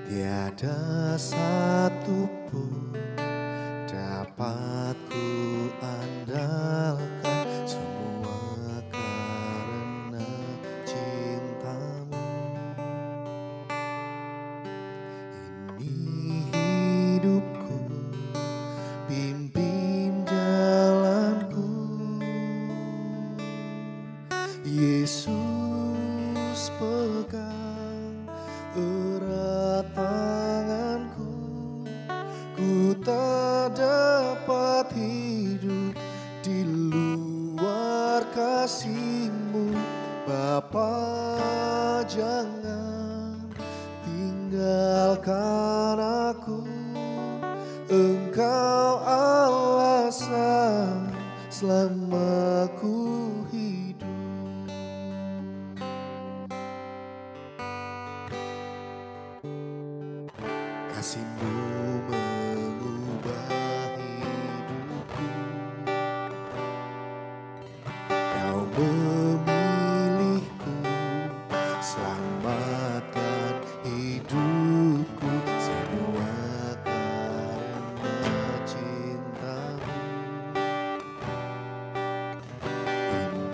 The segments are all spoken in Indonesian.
Tiada satu pun dapat ku andalkan, semua karena cintamu. Ini hidupku, pimpin jalanku, Yesus pegang erat tanganku. Ku tak dapat hidup di luar kasih-Mu, Bapa. Jangan tinggalkan aku, Engkau alasan selama ku hidup. Kasih-Mu mengubah hidupku, Kau memilihku, selamatkan hidupku, semua karena cinta-Mu.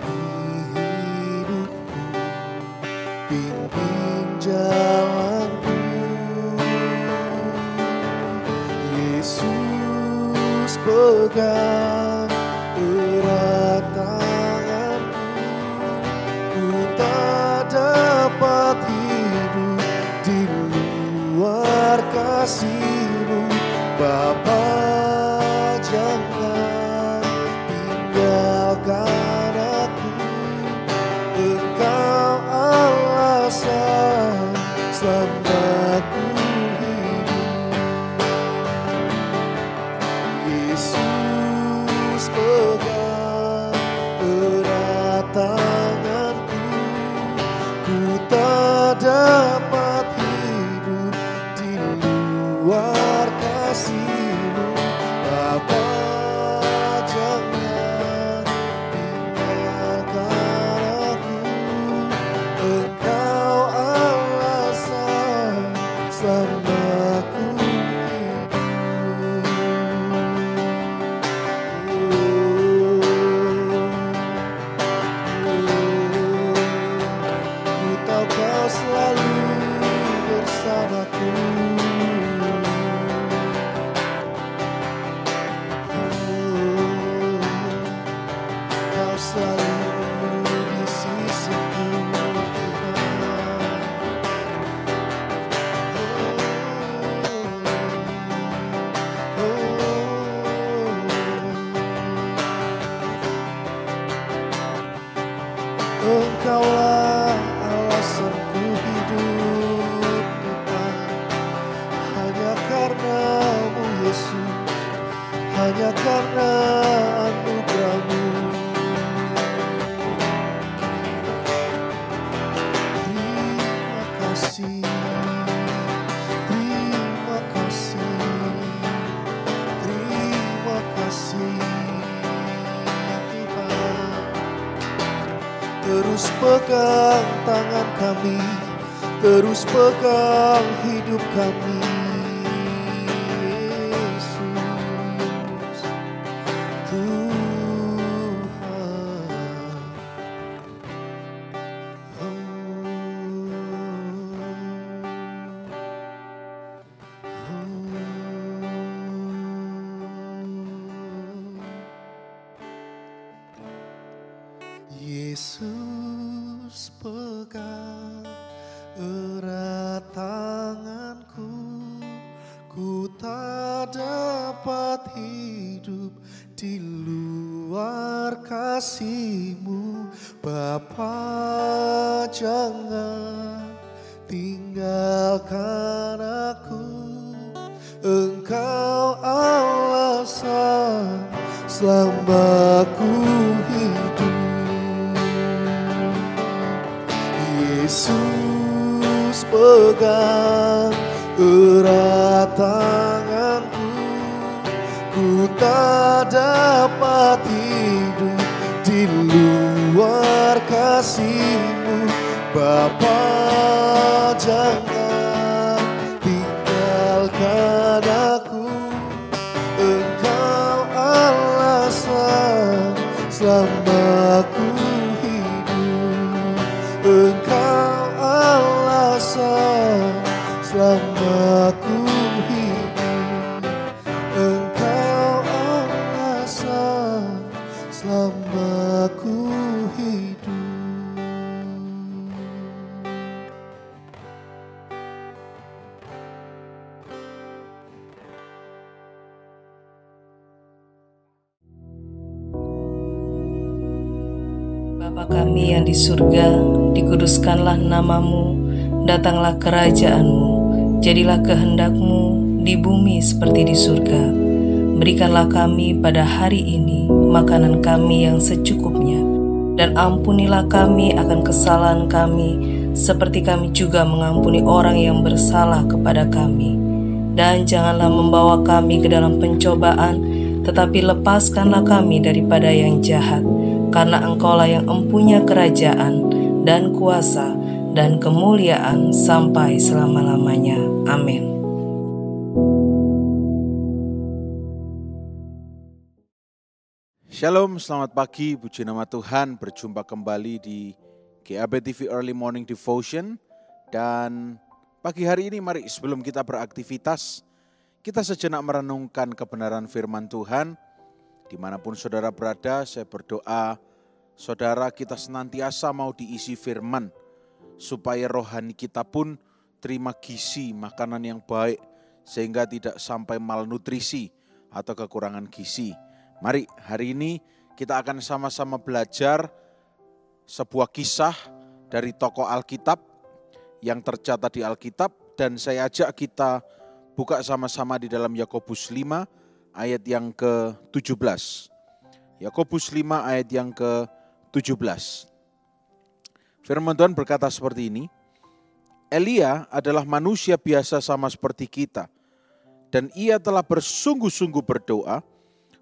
Ini hidupku, pimpin jalanku, Yesus pegang erat tanganku. Ku tak dapat hidup di luar kasih-Mu, Bapa. Jangan tinggalkan aku, Engkau alasan selama ku hidup. Yesus pegang erat tanganku. Ku tak dapat hidup di luar kasih-Mu, Bapa. Jangan tinggalkan aku, Engkau alasan selama ku hidup. Ku tahu Kau selalu bersamaku. Kau selalu di sisiku, Engkaulah alasanku hidup, Tuhan. Hanya karena-Mu, Yesus, hanya karena anugerah-Mu. Terima kasih, terima kasih, terima kasih, Tuhan. Terus pegang tangan kami, terus pegang hidup kami, Yesus, Tuhan. Yesus pegang erat tanganku. Ku tak dapat hidup di luar kasih-Mu, Bapa. Jangan tinggalkan aku, Engkau alasan selama ku hidup. Yesus pegang erat tanganku. Ku tak dapat hidup di luar kasih-Mu, Bapa. Jangan tinggalkan selama ku hidup. Engkau Allah asa selama ku hidup. Bapa kami yang di surga, dikuduskanlah namamu, datanglah kerajaan-Mu, jadilah kehendak-Mu di bumi seperti di surga. Berikanlah kami pada hari ini makanan kami yang secukupnya, dan ampunilah kami akan kesalahan kami, seperti kami juga mengampuni orang yang bersalah kepada kami. Dan janganlah membawa kami ke dalam pencobaan, tetapi lepaskanlah kami daripada yang jahat. Karena Engkaulah yang empunya kerajaan dan kuasa dan kemuliaan sampai selama-lamanya. Amin. Shalom, selamat pagi, puji nama Tuhan. Berjumpa kembali di GAB TV Early Morning Devotion. Dan pagi hari ini mari sebelum kita beraktivitas, kita sejenak merenungkan kebenaran firman Tuhan. Dimanapun saudara berada, saya berdoa saudara kita senantiasa mau diisi firman, supaya rohani kita pun terima gizi makanan yang baik, sehingga tidak sampai malnutrisi atau kekurangan gizi. Mari hari ini kita akan sama-sama belajar sebuah kisah dari tokoh Alkitab yang tercatat di Alkitab, dan saya ajak kita buka sama-sama di dalam Yakobus 5 ayat yang ke-17. Yakobus 5 ayat yang ke-17. Firman Tuhan berkata seperti ini, Elia adalah manusia biasa sama seperti kita, dan ia telah bersungguh-sungguh berdoa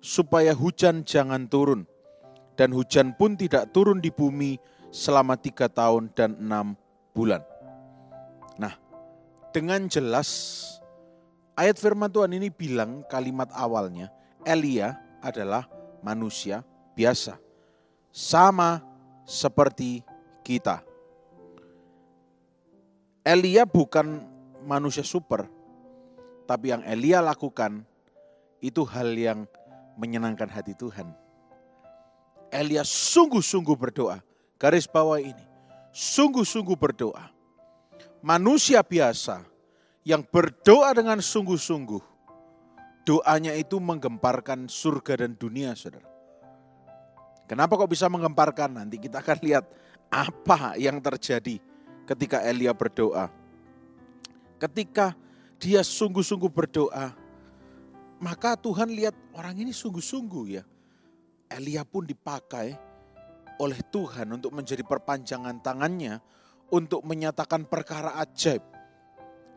supaya hujan jangan turun, dan hujan pun tidak turun di bumi selama 3 tahun dan 6 bulan. Nah, dengan jelas ayat firman Tuhan ini bilang kalimat awalnya, Elia adalah manusia biasa, sama seperti kita. Elia bukan manusia super, tapi yang Elia lakukan itu hal yang menyenangkan hati Tuhan. Elia sungguh-sungguh berdoa, garis bawah ini, sungguh-sungguh berdoa. Manusia biasa yang berdoa dengan sungguh-sungguh, doanya itu menggemparkan surga dan dunia, saudara. Kenapa kok bisa menggemparkan? Nanti kita akan lihat apa yang terjadi ketika Elia berdoa. Ketika dia sungguh-sungguh berdoa, maka Tuhan lihat orang ini sungguh-sungguh ya. Elia pun dipakai oleh Tuhan untuk menjadi perpanjangan tangannya untuk menyatakan perkara ajaib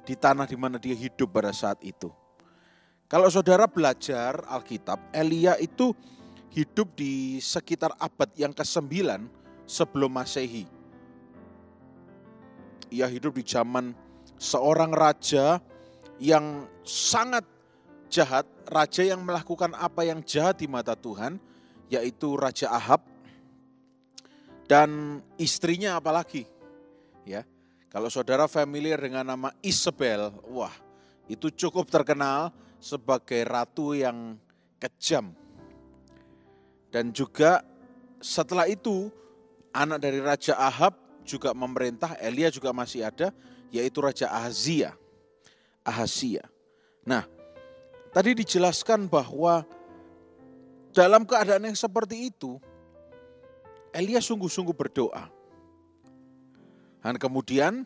di tanah di mana dia hidup pada saat itu. Kalau saudara belajar Alkitab, Elia itu hidup di sekitar abad yang ke-9 sebelum Masehi. Ia hidup di zaman seorang raja yang sangat jahat, raja yang melakukan apa yang jahat di mata Tuhan, yaitu Raja Ahab dan istrinya apalagi, ya. Kalau saudara familiar dengan nama Isabel, wah itu cukup terkenal sebagai ratu yang kejam. Dan juga setelah itu anak dari Raja Ahab juga memerintah, Elia juga masih ada, yaitu Raja Ahazia. Nah, tadi dijelaskan bahwa dalam keadaan yang seperti itu, Elia sungguh-sungguh berdoa. Dan kemudian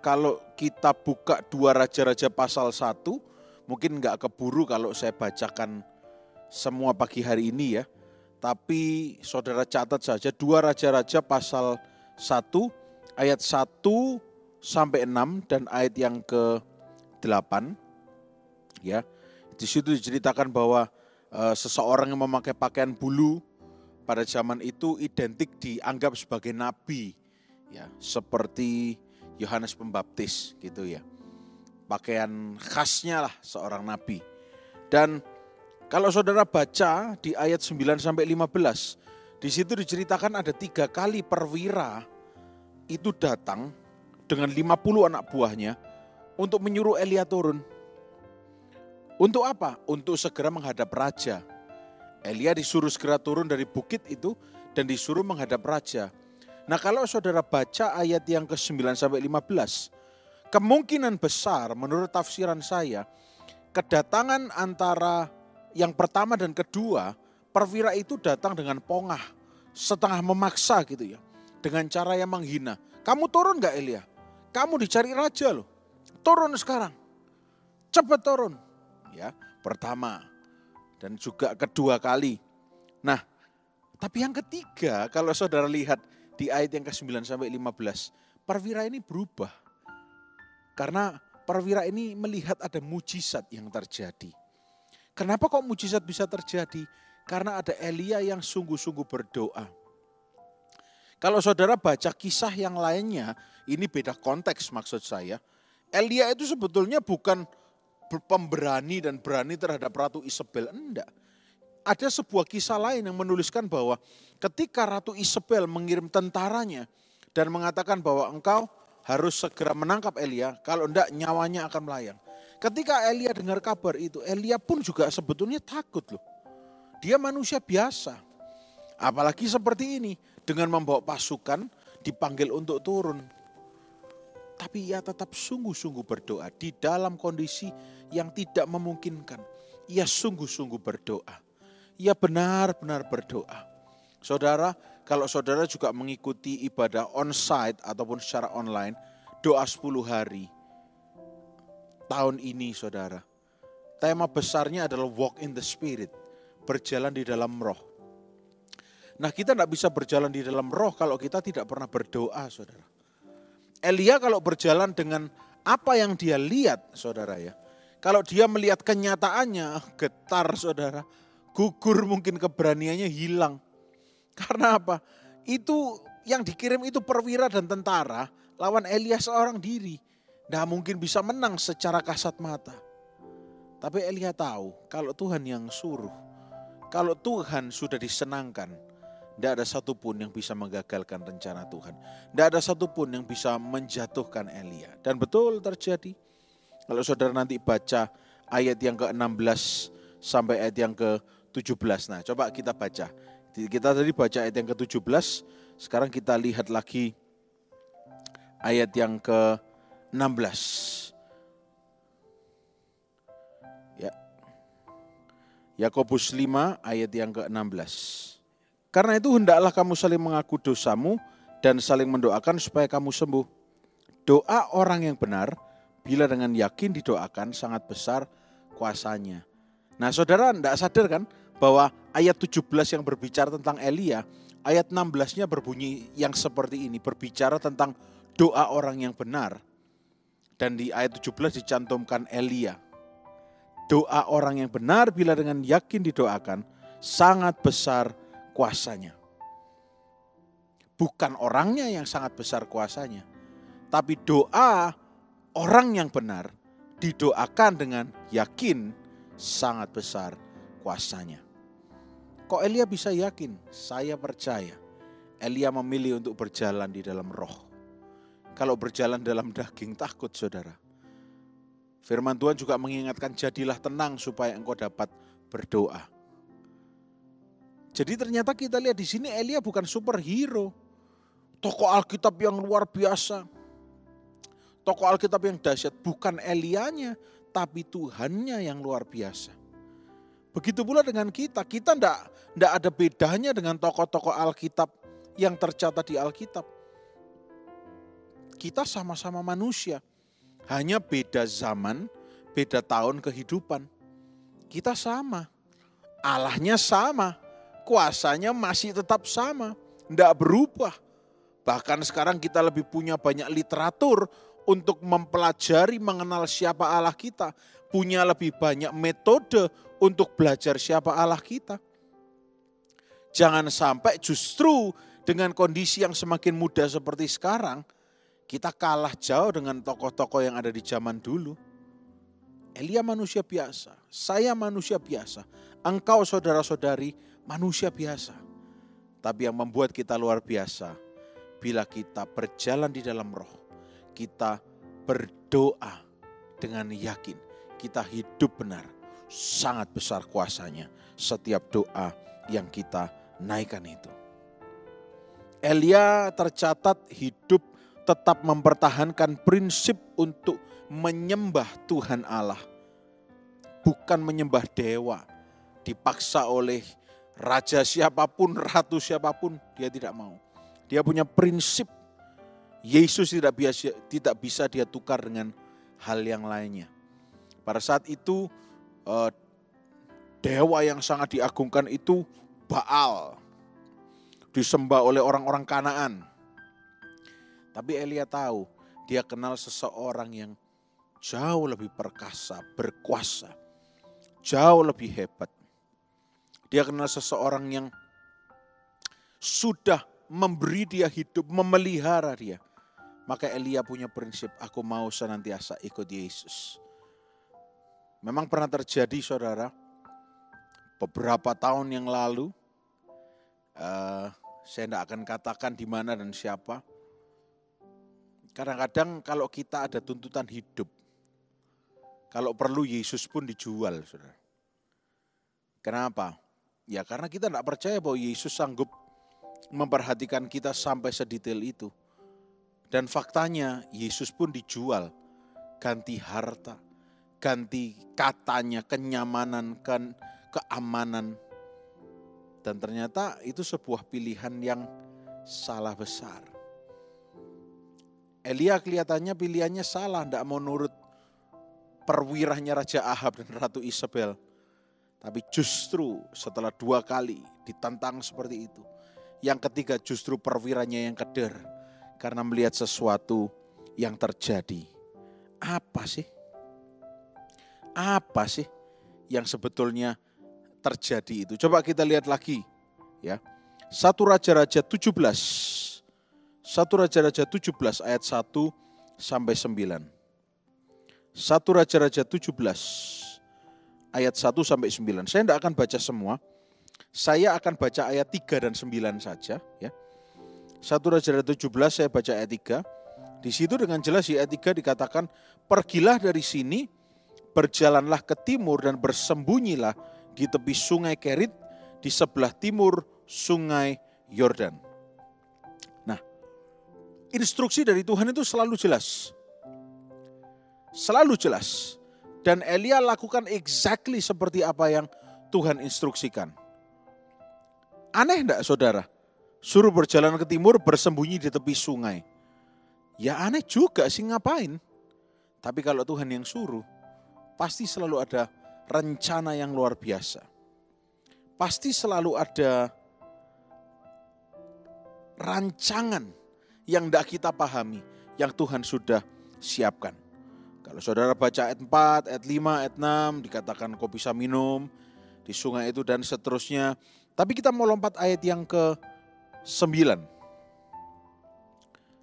kalau kita buka 2 Raja-Raja pasal 1, mungkin enggak keburu kalau saya bacakan semua pagi hari ini ya. Tapi saudara catat saja 2 Raja-Raja pasal 1 ayat 1 sampai 6 dan ayat yang ke-8. Ya. Di situ diceritakan bahwa seseorang yang memakai pakaian bulu pada zaman itu identik dianggap sebagai nabi. Ya, seperti Yohanes Pembaptis gitu ya. Pakaian khasnya lah seorang nabi. Dan kalau saudara baca di ayat 9 sampai 15, di situ diceritakan ada 3 kali perwira itu datang dengan 50 anak buahnya untuk menyuruh Elia turun. Untuk apa? Untuk segera menghadap raja. Elia disuruh segera turun dari bukit itu dan disuruh menghadap raja. Nah, kalau saudara baca ayat yang ke-9 sampai 15, kemungkinan besar menurut tafsiran saya, kedatangan antara yang pertama dan kedua, perwira itu datang dengan pongah, setengah memaksa gitu ya, dengan cara yang menghina. Kamu turun gak Elia? Kamu dicari raja loh, turun sekarang, cepat turun. Ya, pertama dan juga kedua kali. Nah, tapi yang ketiga, kalau saudara lihat di ayat yang ke-9 sampai 15, perwira ini berubah. Karena perwira ini melihat ada mujizat yang terjadi. Kenapa kok mujizat bisa terjadi? Karena ada Elia yang sungguh-sungguh berdoa. Kalau saudara baca kisah yang lainnya, ini beda konteks maksud saya. Elia itu sebetulnya bukan pemberani dan berani terhadap Ratu Isabel, enggak. Ada sebuah kisah lain yang menuliskan bahwa ketika Ratu Isabel mengirim tentaranya dan mengatakan bahwa engkau harus segera menangkap Elia, kalau enggak nyawanya akan melayang. Ketika Elia dengar kabar itu, Elia pun juga sebetulnya takut loh. Dia manusia biasa. Apalagi seperti ini, dengan membawa pasukan dipanggil untuk turun. Tapi ia tetap sungguh-sungguh berdoa di dalam kondisi yang tidak memungkinkan. Ia sungguh-sungguh berdoa. Ia benar-benar berdoa. Saudara, kalau saudara juga mengikuti ibadah on-site ataupun secara online, doa 10 hari. Tahun ini saudara, tema besarnya adalah walk in the spirit, berjalan di dalam roh. Nah, kita tidak bisa berjalan di dalam roh kalau kita tidak pernah berdoa, saudara. Elia kalau berjalan dengan apa yang dia lihat, saudara ya. Kalau dia melihat kenyataannya, getar saudara. Gugur mungkin keberaniannya hilang. Karena apa? Itu yang dikirim itu perwira dan tentara lawan Elia seorang diri. Nah mungkin bisa menang secara kasat mata. Tapi Elia tahu kalau Tuhan yang suruh. Kalau Tuhan sudah disenangkan, tidak ada satupun yang bisa menggagalkan rencana Tuhan. Tidak ada satupun yang bisa menjatuhkan Elia. Dan betul terjadi. Kalau saudara nanti baca ayat yang ke-16 sampai ayat yang ke-17. Nah coba kita baca. Kita tadi baca ayat yang ke-17. Sekarang kita lihat lagi ayat yang ke-16. Ya. Yakobus 5 ayat yang ke-16. Karena itu hendaklah kamu saling mengaku dosamu dan saling mendoakan supaya kamu sembuh. Doa orang yang benar bila dengan yakin didoakan sangat besar kuasanya. Nah saudara tidak sadar kan bahwa ayat 17 yang berbicara tentang Elia, ayat 16-nya berbunyi yang seperti ini, berbicara tentang doa orang yang benar. Dan di ayat 17 dicantumkan Elia. Doa orang yang benar bila dengan yakin didoakan sangat besar kuasanya. Bukan orangnya yang sangat besar kuasanya, tapi doa orang yang benar didoakan dengan yakin sangat besar kuasanya. Kok Elia bisa yakin? Saya percaya Elia memilih untuk berjalan di dalam roh. Kalau berjalan dalam daging takut saudara. Firman Tuhan juga mengingatkan jadilah tenang supaya engkau dapat berdoa. Jadi ternyata kita lihat di sini Elia bukan superhero. Tokoh Alkitab yang luar biasa. Tokoh Alkitab yang dahsyat. Bukan Elianya, tapi Tuhannya yang luar biasa. Begitu pula dengan kita. Kita tidak ada bedanya dengan tokoh-tokoh Alkitab yang tercatat di Alkitab. Kita sama-sama manusia. Hanya beda zaman, beda tahun kehidupan. Kita sama. Allahnya sama. Kuasanya masih tetap sama. Tidak berubah. Bahkan sekarang kita lebih punya banyak literatur untuk mempelajari mengenal siapa Allah kita. Punya lebih banyak metode untuk belajar siapa Allah kita. Jangan sampai justru dengan kondisi yang semakin mudah seperti sekarang, kita kalah jauh dengan tokoh-tokoh yang ada di zaman dulu. Elia manusia biasa, saya manusia biasa, engkau saudara-saudari manusia biasa. Tapi yang membuat kita luar biasa, bila kita berjalan di dalam roh, kita berdoa dengan yakin kita hidup benar. Sangat besar kuasanya setiap doa yang kita naikkan itu. Elia tercatat hidup tetap mempertahankan prinsip untuk menyembah Tuhan Allah. Bukan menyembah dewa. Dipaksa oleh raja siapapun, ratu siapapun, dia tidak mau. Dia punya prinsip. Yesus tidak bisa dia tukar dengan hal yang lainnya. Pada saat itu dewa yang sangat diagungkan itu Baal. Disembah oleh orang-orang Kanaan. Tapi Elia tahu dia kenal seseorang yang jauh lebih perkasa, berkuasa, jauh lebih hebat. Dia kenal seseorang yang sudah memberi dia hidup, memelihara dia. Maka Elia punya prinsip, aku mau senantiasa ikut Yesus. Memang pernah terjadi saudara, beberapa tahun yang lalu, saya tidak akan katakan di mana dan siapa. Kadang-kadang kalau kita ada tuntutan hidup, kalau perlu Yesus pun dijual, saudara. Kenapa? Ya karena kita tidak percaya bahwa Yesus sanggup memperhatikan kita sampai sedetail itu. Dan faktanya Yesus pun dijual, ganti harta, ganti katanya, kenyamanan, keamanan. Dan ternyata itu sebuah pilihan yang salah besar. Elia kelihatannya pilihannya salah, tidak mau nurut perwirahnya Raja Ahab dan Ratu Isabel. Tapi justru setelah 2 kali ditantang seperti itu, yang ketiga justru perwiranya yang keder karena melihat sesuatu yang terjadi. Apa sih? Apa sih yang sebetulnya terjadi itu? Coba kita lihat lagi ya. 1 Raja-Raja 17. 1 Raja-Raja 17 ayat 1 sampai 9. 1 Raja-Raja 17 ayat 1 sampai 9. Saya tidak akan baca semua. Saya akan baca ayat 3 dan 9 saja ya. 1 Raja-Raja 17 saya baca ayat 3. Di situ dengan jelas di ayat 3 dikatakan, pergilah dari sini, berjalanlah ke timur dan bersembunyilah di tepi sungai Kerit di sebelah timur sungai Yordan. Nah, instruksi dari Tuhan itu selalu jelas. Selalu jelas. Dan Elia lakukan exactly seperti apa yang Tuhan instruksikan. Aneh enggak saudara? Suruh berjalan ke timur, bersembunyi di tepi sungai. Ya aneh juga sih, ngapain? Tapi kalau Tuhan yang suruh, pasti selalu ada rencana yang luar biasa. Pasti selalu ada rancangan yang tidak kita pahami, yang Tuhan sudah siapkan. Kalau saudara baca ayat 4, ayat 5, ayat 6, dikatakan kau bisa minum di sungai itu dan seterusnya. Tapi kita mau lompat ayat yang ke-9.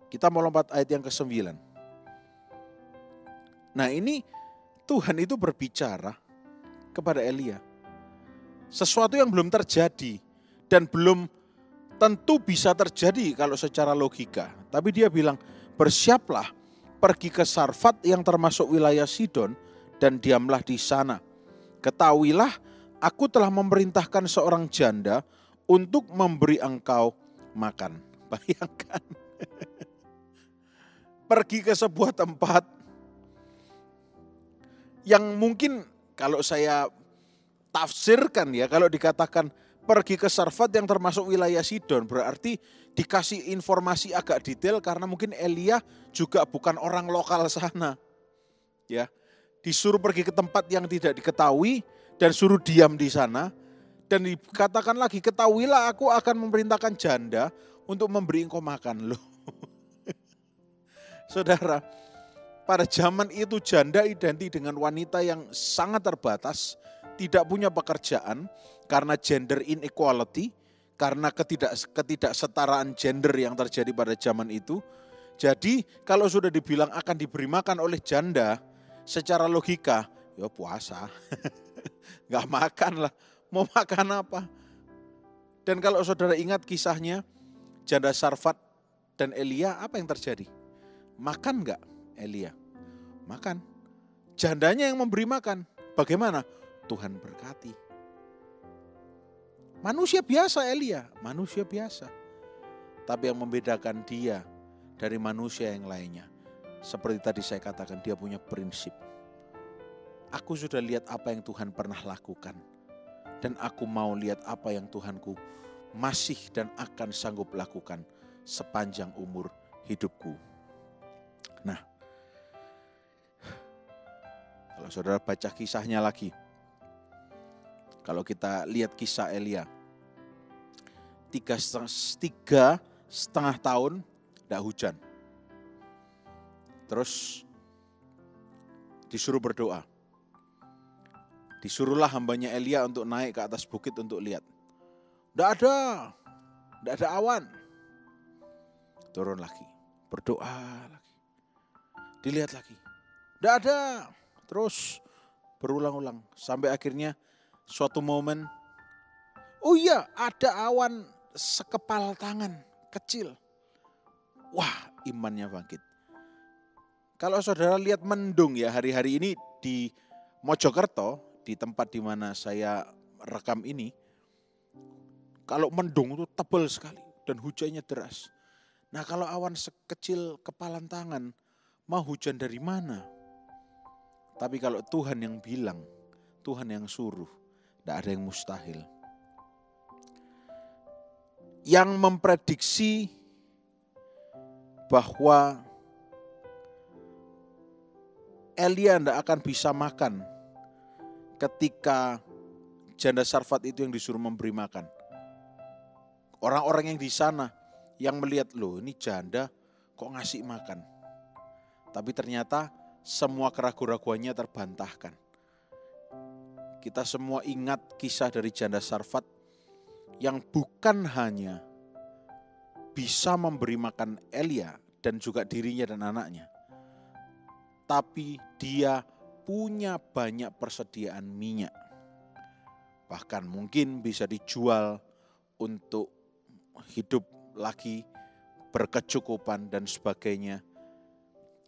Kita mau lompat ayat yang ke-9. Nah ini Tuhan itu berbicara kepada Elia. Sesuatu yang belum terjadi dan belum tentu bisa terjadi kalau secara logika. Tapi dia bilang, bersiaplah, pergi ke Sarfat yang termasuk wilayah Sidon dan diamlah di sana. Ketahuilah, aku telah memerintahkan seorang janda untuk memberi engkau makan. Bayangkan. Pergi ke sebuah tempat yang mungkin kalau saya tafsirkan ya, kalau dikatakan pergi ke Sarfat yang termasuk wilayah Sidon, berarti dikasih informasi agak detail karena mungkin Elia juga bukan orang lokal sana. Ya, disuruh pergi ke tempat yang tidak diketahui dan suruh diam di sana. Dan dikatakan lagi, ketahuilah aku akan memerintahkan janda untuk memberi engkau makan. Loh. Saudara, pada zaman itu janda identik dengan wanita yang sangat terbatas, tidak punya pekerjaan karena gender inequality, karena ketidaksetaraan gender yang terjadi pada zaman itu. Jadi kalau sudah dibilang akan diberi makan oleh janda, secara logika, ya puasa. Gak makan lah, mau makan apa? Dan kalau saudara ingat kisahnya, janda Sarfat dan Elia, apa yang terjadi? Makan gak Elia? Makan. Jandanya yang memberi makan. Bagaimana? Tuhan berkati. Manusia biasa Elia, manusia biasa. Tapi yang membedakan dia dari manusia yang lainnya, seperti tadi saya katakan, dia punya prinsip. Aku sudah lihat apa yang Tuhan pernah lakukan. Dan aku mau lihat apa yang Tuhanku masih dan akan sanggup lakukan sepanjang umur hidupku. Nah, kalau saudara baca kisahnya lagi, kalau kita lihat kisah Elia, 3,5 tahun tidak hujan. Terus disuruh berdoa. Disuruhlah hambanya Elia untuk naik ke atas bukit untuk lihat. Tidak ada awan. Turun lagi, berdoa lagi. Dilihat lagi, tidak ada. Terus berulang-ulang sampai akhirnya suatu momen, oh iya, ada awan sekepal tangan kecil. Wah, imannya bangkit. Kalau saudara lihat mendung ya hari-hari ini di Mojokerto, di tempat di mana saya rekam ini, kalau mendung itu tebal sekali dan hujannya deras. Nah, kalau awan sekecil kepalan tangan, mau hujan dari mana? Tapi kalau Tuhan yang bilang, Tuhan yang suruh, tidak ada yang mustahil. Yang memprediksi bahwa Elia tidak akan bisa makan ketika janda Sarfat itu yang disuruh memberi makan. Orang-orang yang di sana yang melihat, loh ini janda kok ngasih makan. Tapi ternyata semua keraguan-raguannya terbantahkan. Kita semua ingat kisah dari janda Sarfat yang bukan hanya bisa memberi makan Elia dan juga dirinya dan anaknya, tapi dia punya banyak persediaan minyak. Bahkan mungkin bisa dijual untuk hidup lagi, berkecukupan dan sebagainya.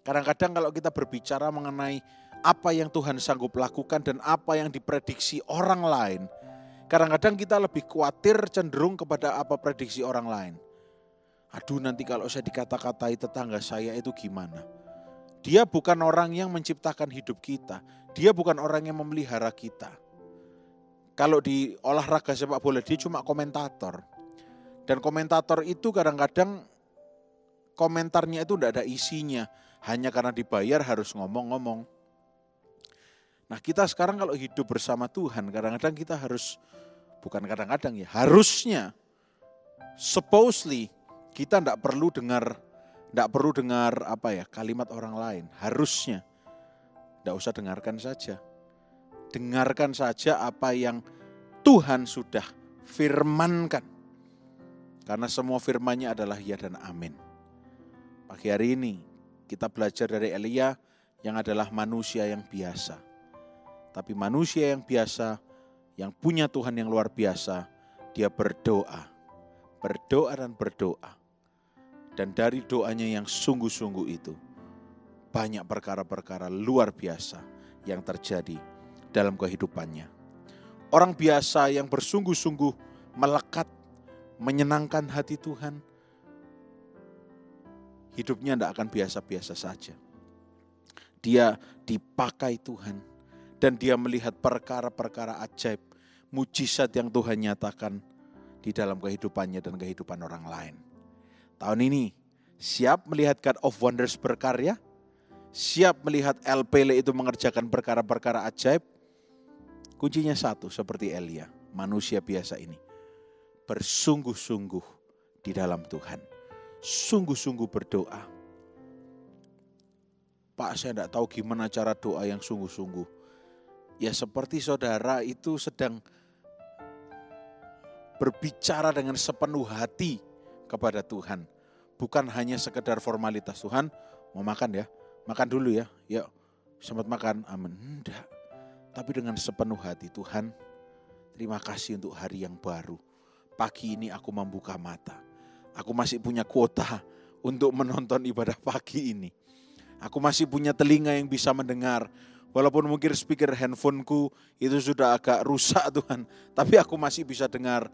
Kadang-kadang kalau kita berbicara mengenai apa yang Tuhan sanggup lakukan dan apa yang diprediksi orang lain, kadang-kadang kita lebih khawatir cenderung kepada apa prediksi orang lain. Aduh, nanti kalau saya dikata-katai tetangga saya itu gimana? Dia bukan orang yang menciptakan hidup kita. Dia bukan orang yang memelihara kita. Kalau di olahraga sepak bola dia cuma komentator. Dan komentator itu kadang-kadang komentarnya itu tidak ada isinya. Hanya karena dibayar harus ngomong-ngomong. Nah, kita sekarang kalau hidup bersama Tuhan, kadang-kadang kita harus, bukan kadang-kadang ya, harusnya, supposedly kita tidak perlu dengar kalimat orang lain. Harusnya tidak usah dengarkan saja. Dengarkan saja apa yang Tuhan sudah firmankan. Karena semua firman-Nya adalah ya dan amin. Pagi hari ini kita belajar dari Elia yang adalah manusia yang biasa. Tapi manusia yang biasa, yang punya Tuhan yang luar biasa, dia berdoa. Berdoa dan berdoa. Dan dari doanya yang sungguh-sungguh itu, banyak perkara-perkara luar biasa yang terjadi dalam kehidupannya. Orang biasa yang bersungguh-sungguh melekat, menyenangkan hati Tuhan, hidupnya tidak akan biasa-biasa saja. Dia dipakai Tuhan dan dia melihat perkara-perkara ajaib, mujizat yang Tuhan nyatakan di dalam kehidupannya dan kehidupan orang lain. Tahun ini siap melihat God of Wonders berkarya? Siap melihat El Pele itu mengerjakan perkara-perkara ajaib? Kuncinya satu, seperti Elia, manusia biasa ini. Bersungguh-sungguh di dalam Tuhan. Sungguh-sungguh berdoa. Pak, saya tidak tahu gimana cara doa yang sungguh-sungguh. Ya seperti saudara itu sedang berbicara dengan sepenuh hati kepada Tuhan. Bukan hanya sekedar formalitas, Tuhan mau makan ya, makan dulu ya, yuk selamat makan, amin. Enggak, tapi dengan sepenuh hati. Tuhan, terima kasih untuk hari yang baru. Pagi ini aku membuka mata. Aku masih punya kuota untuk menonton ibadah pagi ini. Aku masih punya telinga yang bisa mendengar Walaupun mungkin speaker handphoneku itu sudah agak rusak Tuhan. Tapi aku masih bisa dengar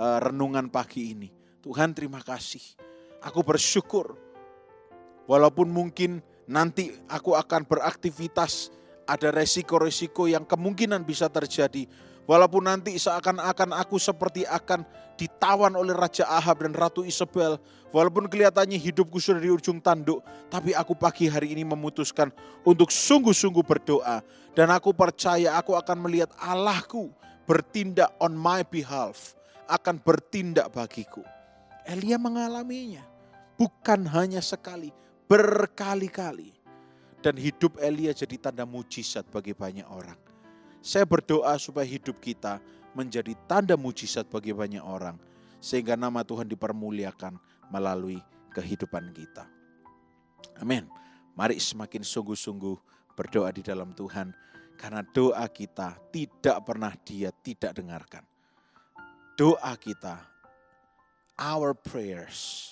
renungan pagi ini. Tuhan terima kasih. Aku bersyukur. Walaupun mungkin nanti aku akan beraktivitas, ada resiko-resiko yang kemungkinan bisa terjadi. Walaupun nanti seakan-akan aku seperti akan ditawan oleh Raja Ahab dan Ratu Isabel. Walaupun kelihatannya hidupku sudah di ujung tanduk. Tapi aku pagi hari ini memutuskan untuk sungguh-sungguh berdoa. Dan aku percaya aku akan melihat Allahku bertindak on my behalf. Akan bertindak bagiku. Elia mengalaminya. Bukan hanya sekali, berkali-kali. Dan hidup Elia jadi tanda mujizat bagi banyak orang. Saya berdoa supaya hidup kita menjadi tanda mujizat bagi banyak orang. Sehingga nama Tuhan dipermuliakan melalui kehidupan kita. Amin. Mari semakin sungguh-sungguh berdoa di dalam Tuhan. Karena doa kita tidak pernah Dia tidak dengarkan. Doa kita, our prayers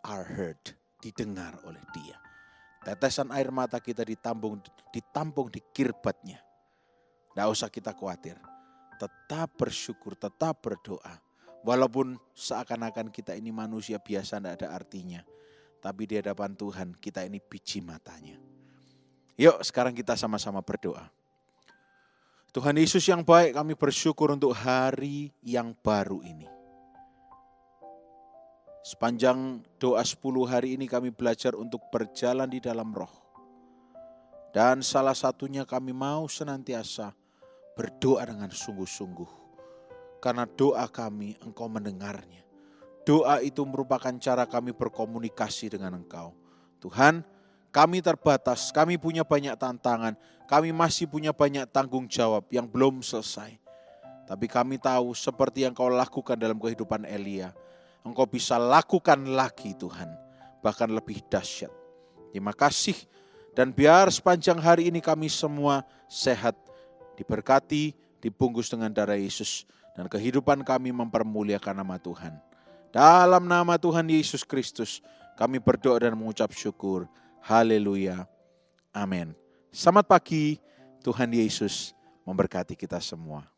are heard, didengar oleh Dia. Tetesan air mata kita ditampung di kirbatnya. Tidak usah kita khawatir. Tetap bersyukur, tetap berdoa. Walaupun seakan-akan kita ini manusia biasa tidak ada artinya. Tapi di hadapan Tuhan kita ini biji matanya. Yuk sekarang kita sama-sama berdoa. Tuhan Yesus yang baik, kami bersyukur untuk hari yang baru ini. Sepanjang doa 10 hari ini kami belajar untuk berjalan di dalam roh. Dan salah satunya kami mau senantiasa berdoa dengan sungguh-sungguh. Karena doa kami Engkau mendengarnya. Doa itu merupakan cara kami berkomunikasi dengan Engkau. Tuhan, kami terbatas, kami punya banyak tantangan. Kami masih punya banyak tanggung jawab yang belum selesai. Tapi kami tahu seperti yang Engkau lakukan dalam kehidupan Elia. Engkau bisa lakukan lagi Tuhan. Bahkan lebih dahsyat. Terima kasih. Dan biar sepanjang hari ini kami semua sehat. Diberkati, dibungkus dengan darah Yesus. Dan kehidupan kami mempermuliakan nama Tuhan. Dalam nama Tuhan Yesus Kristus, kami berdoa dan mengucap syukur. Haleluya. Amin. Selamat pagi, Tuhan Yesus memberkati kita semua.